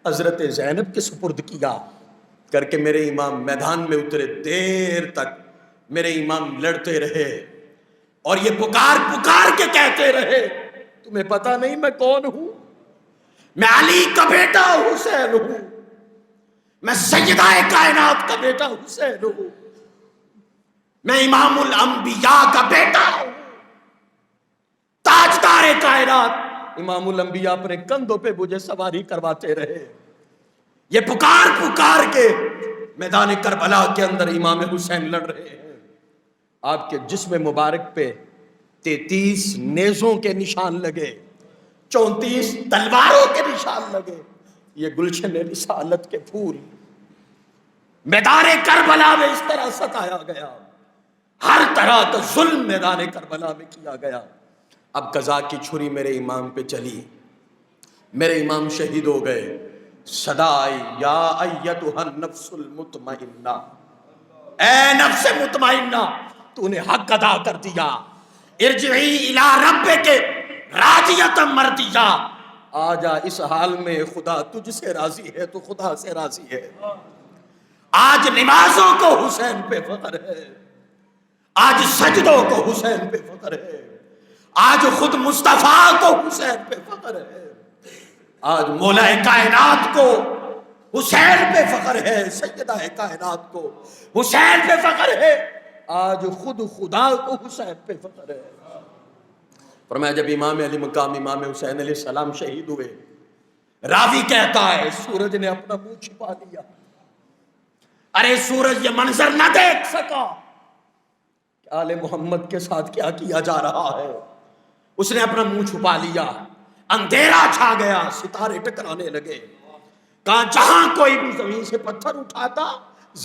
حضرت زینب کے سپرد کیا کر کے میرے امام میدان میں اترے۔ دیر تک میرے امام لڑتے رہے اور یہ پکار کے کہتے رہے تمہیں پتہ نہیں میں کون ہوں، میں علی کا بیٹا حسین ہوں، میں سیدہ کائنات کا بیٹا حسین ہوں، میں امام الانبیاء کا بیٹا ہوں، تاجدار کائنات امام الانبیاء اپنے کندھوں پہ مجھے سواری کرواتے رہے۔ یہ پکار پکار کے میدان کربلا کے اندر امام حسین لڑ رہے ہیں۔ آپ کے جسم مبارک پہ 33 نیزوں کے نشان لگے، 34 تلواروں کے نشان لگے۔ یہ گلشن رسالت کے پھول میدان کربلا میں اس طرح ستایا گیا، ہر طرح کا ظلم میدان کربلا میں کیا گیا۔ اب قضا کی چھری میرے امام پہ چلی، میرے امام شہید ہو گئے۔ صدا آئی، یا ایتھا النفس المطمئنہ، اے نفس مطمئنہ تو نے حق ادا کر دیا، ارجعی الی ربک راضیۃ مرضیہ، آ جا اس حال میں خدا تجھ سے راضی ہے تو خدا سے راضی ہے۔ آج نمازوں کو حسین پہ فخر ہے، آج سجدوں کو حسین پہ فخر ہے، آج خود مصطفیٰ کو حسین پہ فخر ہے، آج مولا کائنات کو حسین پہ فخر ہے، سیدہ کائنات کو حسین پہ فخر ہے، آج خود خدا کو حسین پہ فخر ہے۔ فرمایا جب امام علی مقام امام حسین علیہ السلام شہید ہوئے، راوی کہتا ہے سورج نے اپنا منہ چھپا لیا۔ ارے سورج یہ منظر نہ دیکھ سکا کہ آل محمد کے ساتھ کیا کیا جا رہا ہے، اس نے اپنا منہ چھپا لیا۔ اندھیرا چھا گیا، ستارے ٹکرانے لگے، کہاں جہاں کوئی بھی زمین سے پتھر اٹھاتا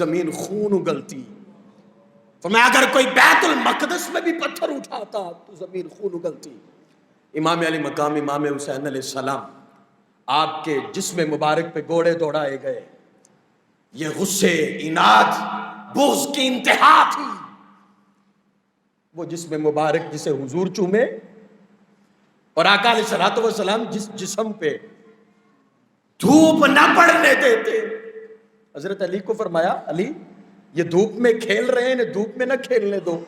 زمین خون اگلتی۔ فرمایا اگر کوئی بیت المقدس میں بھی پتھر اٹھاتا تو زمین خون اگلتی۔ امام علی مقام امام حسین علیہ السلام آپ کے جسم مبارک پہ گھوڑے دوڑائے گئے۔ یہ غصے، اناد، بغض کی انتہا تھی۔ وہ جسم مبارک جسے حضور چومے اور آقا علیہ الصلوۃ والسلام جس جسم پہ دھوپ نہ پڑنے دیتے، حضرت علی کو فرمایا علی یہ دھوپ میں کھیل رہے ہیں، انہیں دھوپ میں نہ کھیلنے دو،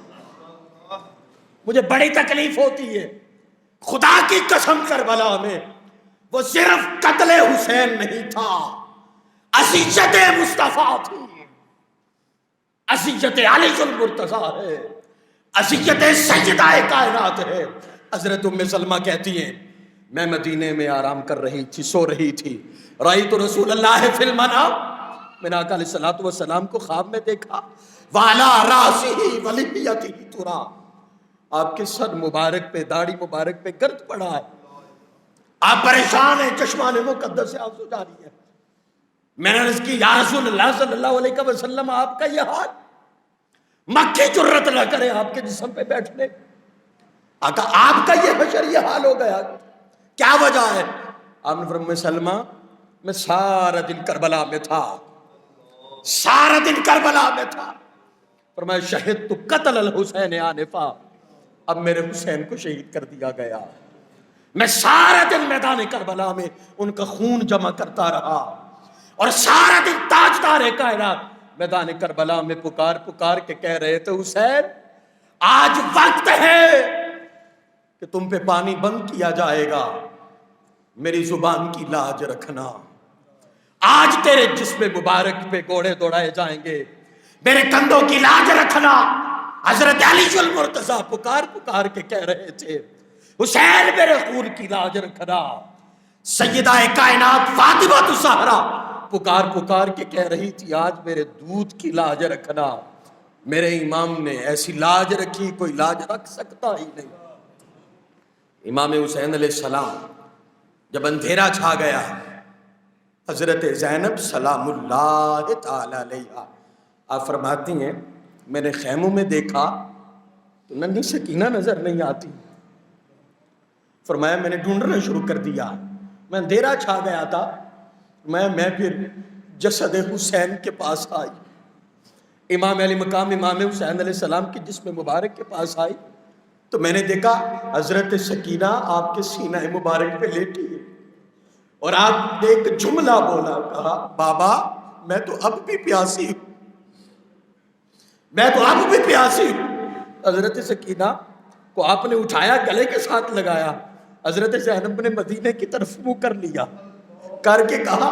مجھے بڑی تکلیف ہوتی ہے۔ خدا کی قسم کربلا میں وہ صرف قتل حسین نہیں تھا، اذیت مصطفیٰ تھی، اذیت علی المرتضیٰ ہے، اذیت سیدہ کائنات ہے۔ حضرت ام سلمہ کہتی ہیں میں مدینے میں آرام کر رہی تھی، سو رہی تھی، رأیت رسول اللہ فی المنام، میں نے آقا علیہ الصلوۃ والسلام کو خواب میں دیکھا، وعلی راسہ ولیھۃ ترا، آپ کے سر مبارک پہ، داڑھی مبارک پہ گرد پڑا ہے، آپ پریشان ہیں، چشمان مقدس سے آنسو جاری ہے۔ میں نے عرض کی یا رسول اللہ صلی اللہ علیہ وسلم آپ کا یہ حال، مکھی جرت نہ کرے آپ کے جسم پہ بیٹھنے، آقا آپ کا یہ حشر یہ حال ہو گیا، کیا وجہ ہے؟ آپ نے فرمایا سلمہ میں سارا دن کربلا میں تھا، سارا دن کربلا میں تھا، فرمایا شہدت قتل الحسین آنفا، اب میرے حسین کو شہید کر دیا گیا، میں سارا دن میدان کربلا میں ان کا خون جمع کرتا رہا، اور سارا دن تاجدار کائنات میدان کربلا میں پکار پکار کے کہہ رہے تھے حسین آج وقت ہے کہ تم پہ پانی بند کیا جائے گا، میری زبان کی لاج رکھنا، آج تیرے جسم مبارک پہ گھوڑے دوڑائے جائیں گے، میرے کندھوں کی لاج رکھنا۔ حضرت علی المرتضیٰ پکار پکار کے کہہ رہے تھے حسین میرے خون کی لاج رکھنا۔ سیدہ کائنات فاطمہ الزہرا پکار پکار کے کہہ رہی تھی آج میرے دودھ کی لاج رکھنا۔ میرے امام نے ایسی لاج رکھی کوئی لاج رکھ سکتا ہی نہیں۔ امام حسین علیہ السلام جب اندھیرا چھا گیا، حضرت زینب سلام اللہ تعالی علیہا آپ فرماتی ہیں میں نے خیموں میں دیکھا تو ننھی سکینہ نظر نہیں آتی، فرمایا میں نے ڈھونڈنا شروع کر دیا، میں اندھیرا چھا گیا تھا، میں پھر جسد حسین کے پاس آئی، امام علی مقام امام حسین علیہ السلام کی جسم مبارک کے پاس آئی تو میں نے دیکھا حضرت سکینہ آپ کے سینہ مبارک پہ لیٹی ہے، اور آپ نے ایک جملہ بولا، کہا بابا میں تو اب بھی پیاسی ہوں، میں تو اب بھی پیاسی ہوں۔ حضرت سکینہ کو آپ نے اٹھایا، گلے کے ساتھ لگایا، حضرت زینب نے مدینے کی طرف منہ کر لیا، کر کے کہا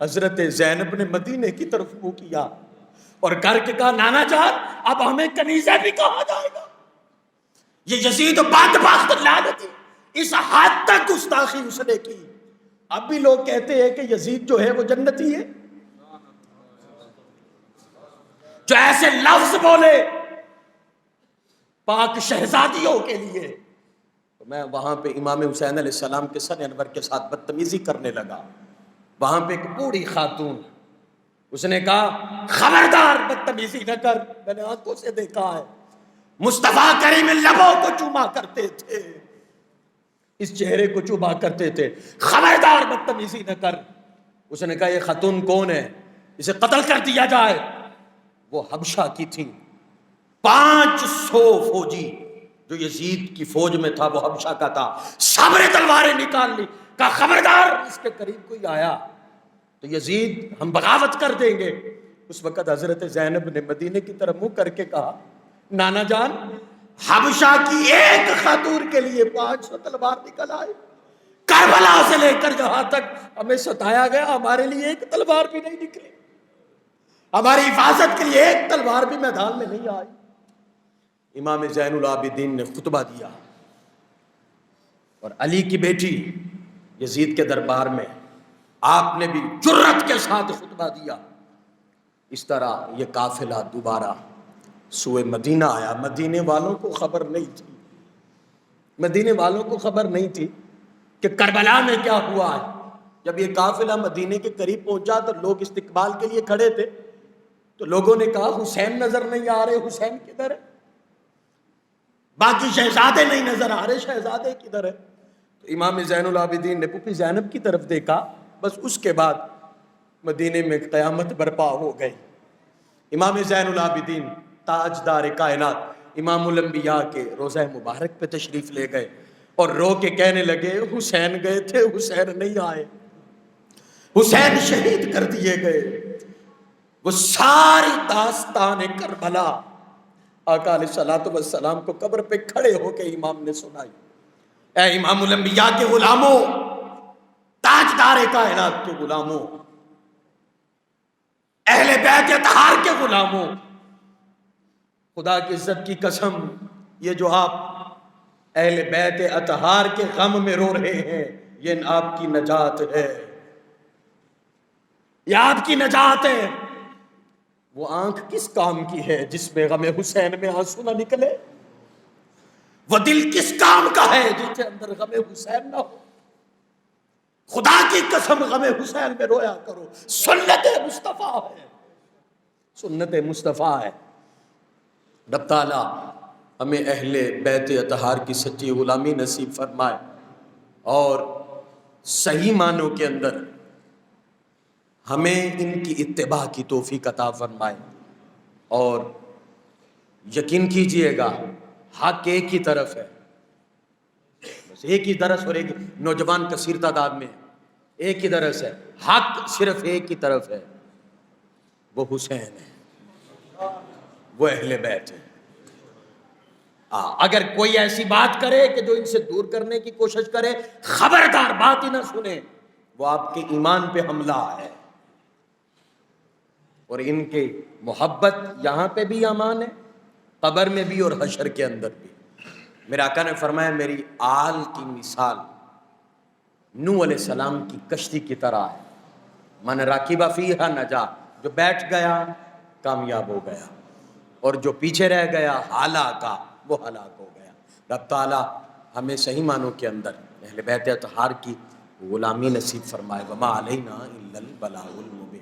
حضرت زینب نے مدینے کی طرف منہ کیا اور کر کے کہا نانا جان اب ہمیں کنیزہ بھی کہا جائے گا. یہ یزید بدبخت لعنتی اس حد تک گستاخی اس نے کی. اب بھی لوگ کہتے ہیں کہ یزید جو ہے وہ جنتی ہے، جو ایسے لفظ بولے پاک شہزادیوں کے لیے. تو میں وہاں پہ امام حسین علیہ السلام کے سن انور کے ساتھ بدتمیزی کرنے لگا. وہاں پہ ایک بوڑھی خاتون، اس نے کہا خبردار بدتمیزی نہ کر. میں نے آنکھوں سے دیکھا ہے مصطفیٰ کریم لبوں کو چوما کرتے تھے، اس چہرے کو چوما کرتے تھے، خبردار بدتمیزی نہ کر. اس نے کہا یہ خاتون کون ہے، اسے قتل کر دیا جائے. وہ حبشہ کی تھی. 500 فوجی جو یزید کی فوج میں تھا وہ حبشہ کا تھا. سب نے تلواریں نکال لی. کہا خبردار اس کے قریب کوئی آیا تو یزید ہم بغاوت کر دیں گے. اس وقت حضرت زینب نے مدینے کی طرف منہ کر کے کہا نانا جان حبشہ کی ایک خاتون کے لیے 500 تلوار نکل آئے. کربلا سے لے کر جہاں تک ہمیں ستایا گیا ہمارے لیے ایک تلوار بھی نہیں نکلی، ہماری حفاظت کے لیے ایک تلوار بھی میدان میں نہیں آئی. امام زین العابدین نے خطبہ دیا اور علی کی بیٹی یزید کے دربار میں آپ نے بھی جرت کے ساتھ خطبہ دیا. اس طرح یہ قافلہ دوبارہ سوئے مدینہ آیا. مدینے والوں کو خبر نہیں تھی، مدینے والوں کو خبر نہیں تھی کہ کربلا میں کیا ہوا ہے. جب یہ قافلہ مدینے کے قریب پہنچا تو لوگ استقبال کے لیے کھڑے تھے. تو لوگوں نے کہا حسین نظر نہیں آ رہے، حسین کدھر ہے؟ باقی شہزادے نہیں نظر آ رہے، شہزادے کدھر ہے؟ تو امام زین العابدین نے پھوپھی زینب کی طرف دیکھا. بس اس کے بعد مدینے میں قیامت برپا ہو گئی. امام زین العابدین تاجدار کائنات امام الانبیاء کے روضہ مبارک پہ تشریف لے گئے اور رو کے کہنے لگے حسین گئے تھے، حسین نہیں آئے، حسین شہید کر دیے گئے. وہ ساری داستان کربلا آقا علیہ الصلوۃ والسلام کو قبر پہ کھڑے ہو کے امام نے سنائی. اے امام الانبیاء کے غلاموں، تاجدار کائنات کے غلاموں، اہل بیت اطہار کے غلاموں، خدا کی عزت کی قسم یہ جو آپ اہل بیت اطہار کے غم میں رو رہے ہیں یہ آپ کی نجات ہے، یہ آپ کی نجات ہے. وہ آنکھ کس کام کی ہے جس میں غم حسین میں آنسو نہ نکلے؟ وہ دل کس کام کا ہے جس کے اندر غم حسین نہ ہو؟ خدا کی قسم غم حسین میں رویا کرو. سنت مصطفیٰ ہے، سنت مصطفیٰ ہے. رب تعالی ہمیں اہل بیت اطہار کی سچی غلامی نصیب فرمائے اور صحیح معنوں کے اندر ہمیں ان کی اتباع کی توفیق عطا فرمائے. اور یقین کیجئے گا حق ایک ہی طرف ہے، بس ایک ہی درس، اور ایک نوجوان کثیر تعداد میں ایک ہی درس ہے. حق صرف ایک ہی طرف ہے، وہ حسین ہے، وہ اہل بیت ہے. اگر کوئی ایسی بات کرے کہ جو ان سے دور کرنے کی کوشش کرے، خبردار بات ہی نہ سنے، وہ آپ کے ایمان پہ حملہ ہے. اور ان کے محبت یہاں پہ بھی امان ہے، قبر میں بھی اور حشر کے اندر بھی. میرے آقا نے فرمایا میری آل کی مثال نوح علیہ السلام کی کشتی کی طرح ہے. من راکب فیہا نجا، جو بیٹھ گیا کامیاب ہو گیا اور جو پیچھے رہ گیا ہلاکا، وہ ہلاک ہو گیا. رب تعالی ہمیں صحیح معنوں کے اندر اہل بیت اطہار کی غلامی نصیب فرمائے. وما علینا الا البلاغ المبین.